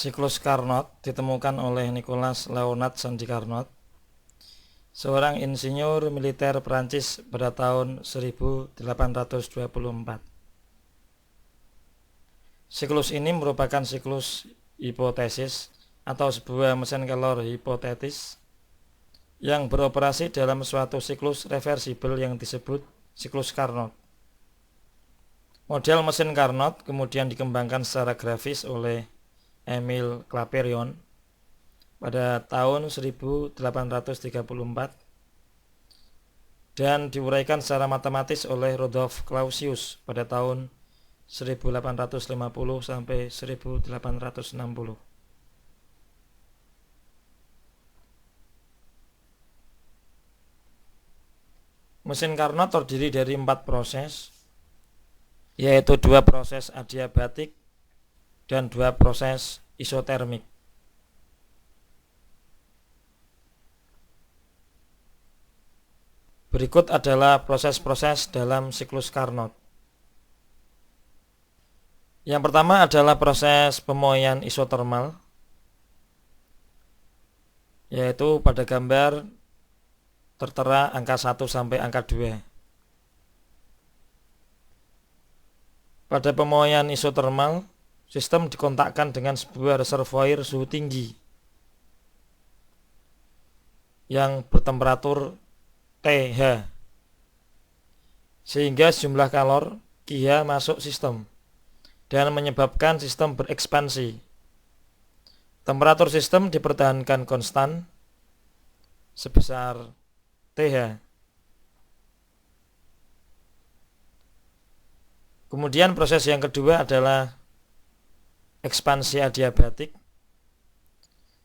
Siklus Carnot ditemukan oleh Nicolas Léonard Sandy Carnot, seorang insinyur militer Perancis pada tahun 1824. Siklus ini merupakan siklus hipotesis atau sebuah mesin kalor hipotetis yang beroperasi dalam suatu siklus reversibel yang disebut siklus Carnot. Model mesin Carnot kemudian dikembangkan secara grafis oleh Émile Clapeyron pada tahun 1834 dan diuraikan secara matematis oleh Rudolf Clausius pada tahun 1850 sampai 1860. Mesin Carnot terdiri dari 4 proses, yaitu 2 proses adiabatik dan 2 proses isotermik. Berikut adalah proses-proses dalam siklus Carnot. Yang pertama adalah proses pemoian isotermal, yaitu pada gambar tertera angka 1 sampai angka 2. Pada pemoian isotermal, sistem dikontakkan dengan sebuah reservoir suhu tinggi yang bertemperatur TH, sehingga sejumlah kalor Qh masuk sistem dan menyebabkan sistem berekspansi. Temperatur sistem dipertahankan konstan sebesar TH. Kemudian proses yang kedua adalah ekspansi adiabatik.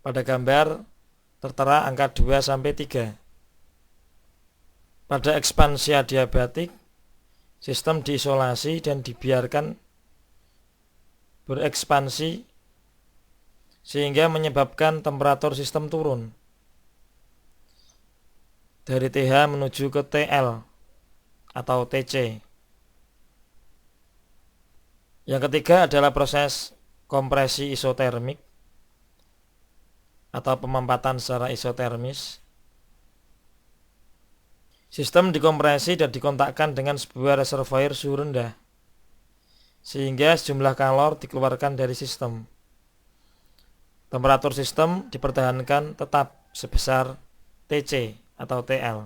Pada gambar tertera angka 2 sampai 3. Pada ekspansi adiabatik, sistem diisolasi dan dibiarkan berekspansi sehingga menyebabkan temperatur sistem turun dari TH menuju ke TL atau TC. Yang ketiga adalah proses kompresi isotermik atau pemampatan secara isotermis. Sistem dikompresi dan dikontakkan dengan sebuah reservoir suhu rendah, sehingga sejumlah kalor dikeluarkan dari sistem. Temperatur sistem dipertahankan tetap sebesar TC atau TL.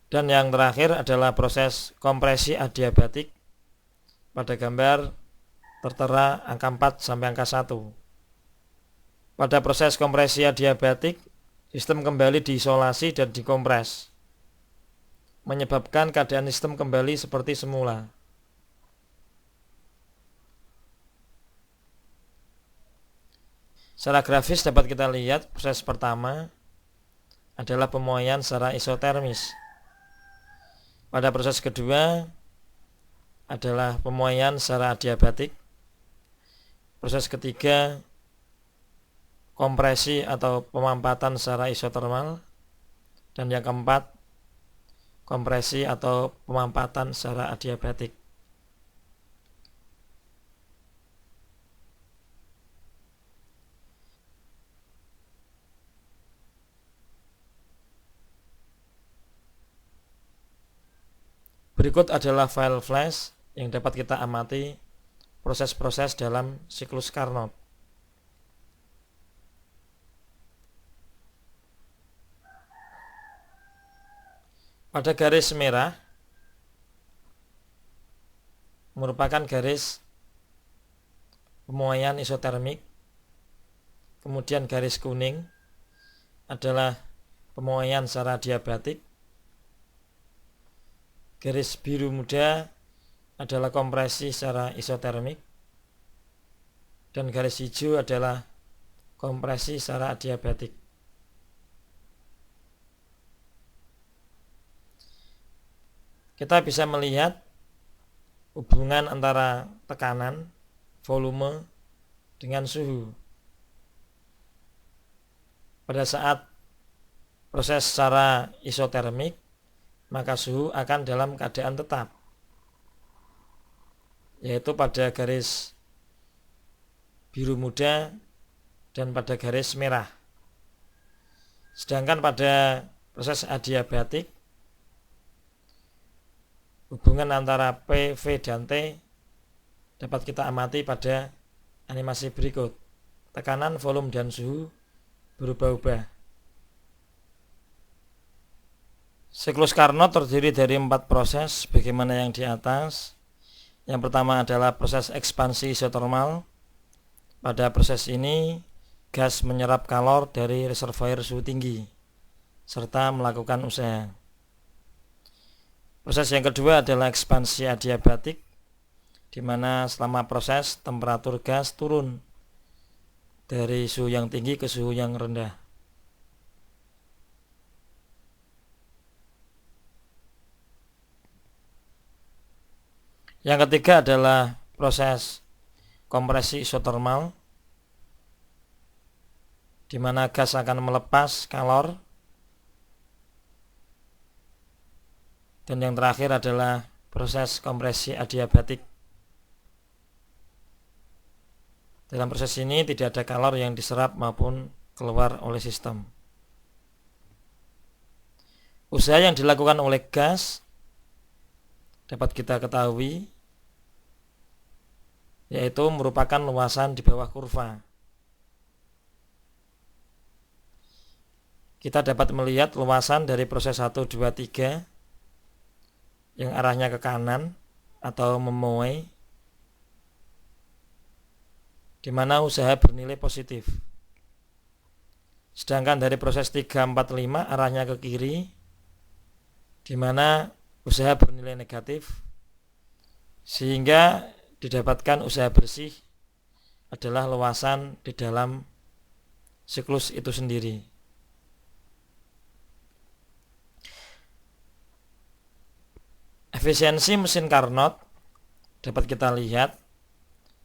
Dan yang terakhir adalah proses kompresi adiabatik. Pada gambar tertera angka 4 sampai angka 1. Pada proses kompresi adiabatik, sistem kembali diisolasi dan dikompres, menyebabkan keadaan sistem kembali seperti semula. Secara grafis dapat kita lihat proses pertama adalah pemoian secara isotermis. Pada proses kedua adalah pemoian secara adiabatik. Proses ketiga kompresi atau pemampatan secara isotermal. Dan yang keempat kompresi atau pemampatan secara adiabatik. Berikut adalah file flash yang dapat kita amati proses-proses dalam siklus Carnot. Pada garis merah merupakan garis pemoian isotermik, kemudian garis kuning adalah pemoian secara adiabatik, garis biru muda adalah kompresi secara isotermik, dan garis hijau adalah kompresi secara adiabatik. Kita bisa melihat hubungan antara tekanan, volume, dengan suhu. Pada saat proses secara isotermik, maka suhu akan dalam keadaan tetap, yaitu pada garis biru muda, dan pada garis merah. Sedangkan pada proses adiabatik, hubungan antara P, V, dan T dapat kita amati pada animasi berikut. Tekanan, volume, dan suhu berubah-ubah. Siklus Carnot terdiri dari 4 proses bagaimana yang di atas. Yang pertama adalah proses ekspansi isotermal. Pada proses ini gas menyerap kalor dari reservoir suhu tinggi serta melakukan usaha. Proses yang kedua adalah ekspansi adiabatik, di mana selama proses temperatur gas turun dari suhu yang tinggi ke suhu yang rendah. Yang ketiga adalah proses kompresi isotermal, di mana gas akan melepas kalor. Dan yang terakhir adalah proses kompresi adiabatik. Dalam proses ini tidak ada kalor yang diserap maupun keluar oleh sistem. Usaha yang dilakukan oleh gas dapat kita ketahui, yaitu merupakan luasan di bawah kurva. Kita dapat melihat luasan dari proses 1, 2, 3 yang arahnya ke kanan atau memuai, di mana usaha bernilai positif. Sedangkan dari proses 3, 4, 5 arahnya ke kiri, di mana usaha bernilai negatif, sehingga didapatkan usaha bersih adalah luasan di dalam siklus itu sendiri. Efisiensi mesin Carnot dapat kita lihat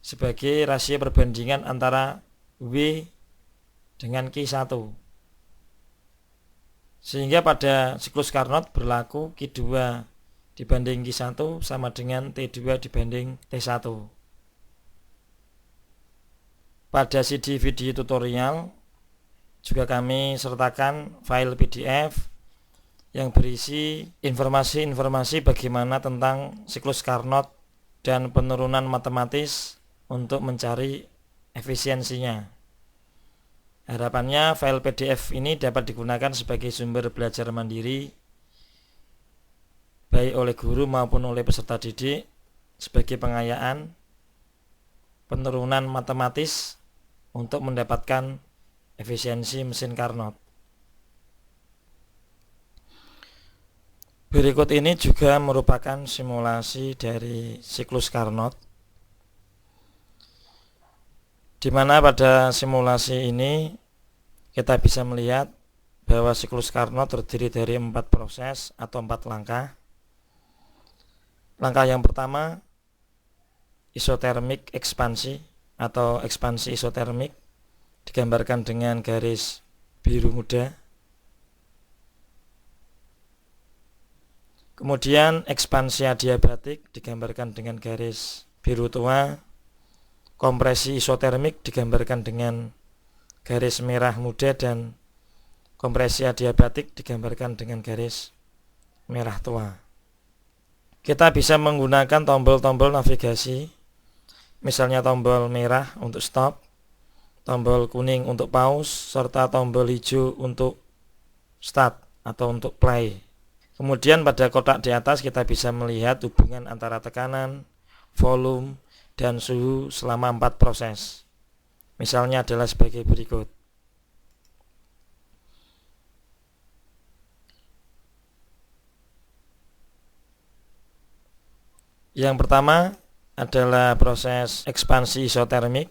sebagai rasio perbandingan antara W dengan Q1. Sehingga pada siklus Carnot berlaku Q2 dibanding Q1 sama dengan T2 dibanding T1. Pada CD video tutorial juga kami sertakan file PDF yang berisi informasi-informasi bagaimana tentang siklus Carnot dan penurunan matematis untuk mencari efisiensinya. Harapannya file PDF ini dapat digunakan sebagai sumber belajar mandiri baik oleh guru maupun oleh peserta didik sebagai pengayaan penurunan matematis untuk mendapatkan efisiensi mesin Carnot. Berikut ini juga merupakan simulasi dari siklus Carnot, di mana pada simulasi ini kita bisa melihat bahwa siklus Carnot terdiri dari 4 proses atau 4 langkah. Langkah yang pertama, isotermik ekspansi atau ekspansi isotermik, digambarkan dengan garis biru muda. Kemudian ekspansi adiabatik digambarkan dengan garis biru tua. Kompresi isotermik digambarkan dengan garis merah muda, dan kompresi adiabatik digambarkan dengan garis merah tua. Kita bisa menggunakan tombol-tombol navigasi, misalnya tombol merah untuk stop, tombol kuning untuk pause, serta tombol hijau untuk start atau untuk play. Kemudian pada kotak di atas kita bisa melihat hubungan antara tekanan, volume, dan suhu selama 4 proses. Misalnya adalah sebagai berikut. Yang pertama adalah proses ekspansi isotermik.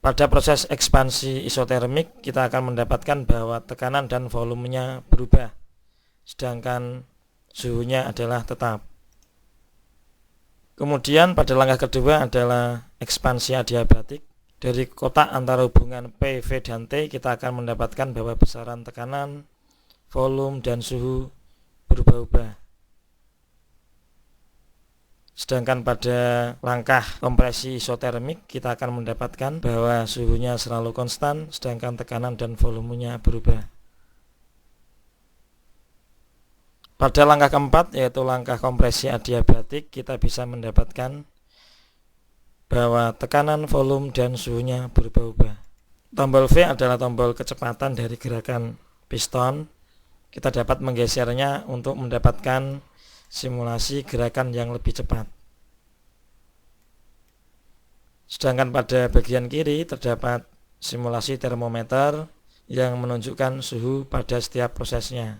Pada proses ekspansi isotermik kita akan mendapatkan bahwa tekanan dan volumenya berubah, sedangkan suhunya adalah tetap. Kemudian pada langkah kedua adalah ekspansi adiabatik. Dari kotak antara hubungan P, V, dan T kita akan mendapatkan bahwa besaran tekanan, volume, dan suhu berubah-ubah. Sedangkan pada langkah kompresi isotermik kita akan mendapatkan bahwa suhunya selalu konstan sedangkan tekanan dan volumenya berubah. Pada langkah keempat yaitu langkah kompresi adiabatik kita bisa mendapatkan bahwa tekanan, volume, dan suhunya berubah-ubah. Tombol V adalah tombol kecepatan dari gerakan piston. Kita dapat menggesernya untuk mendapatkan simulasi gerakan yang lebih cepat. Sedangkan pada bagian kiri terdapat simulasi termometer yang menunjukkan suhu pada setiap prosesnya.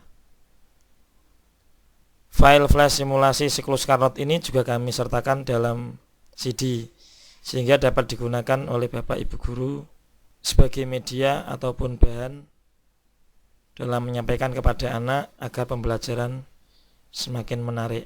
File flash simulasi siklus Carnot ini juga kami sertakan dalam CD sehingga dapat digunakan oleh Bapak Ibu guru sebagai media ataupun bahan dalam menyampaikan kepada anak agar pembelajaran semakin menarik.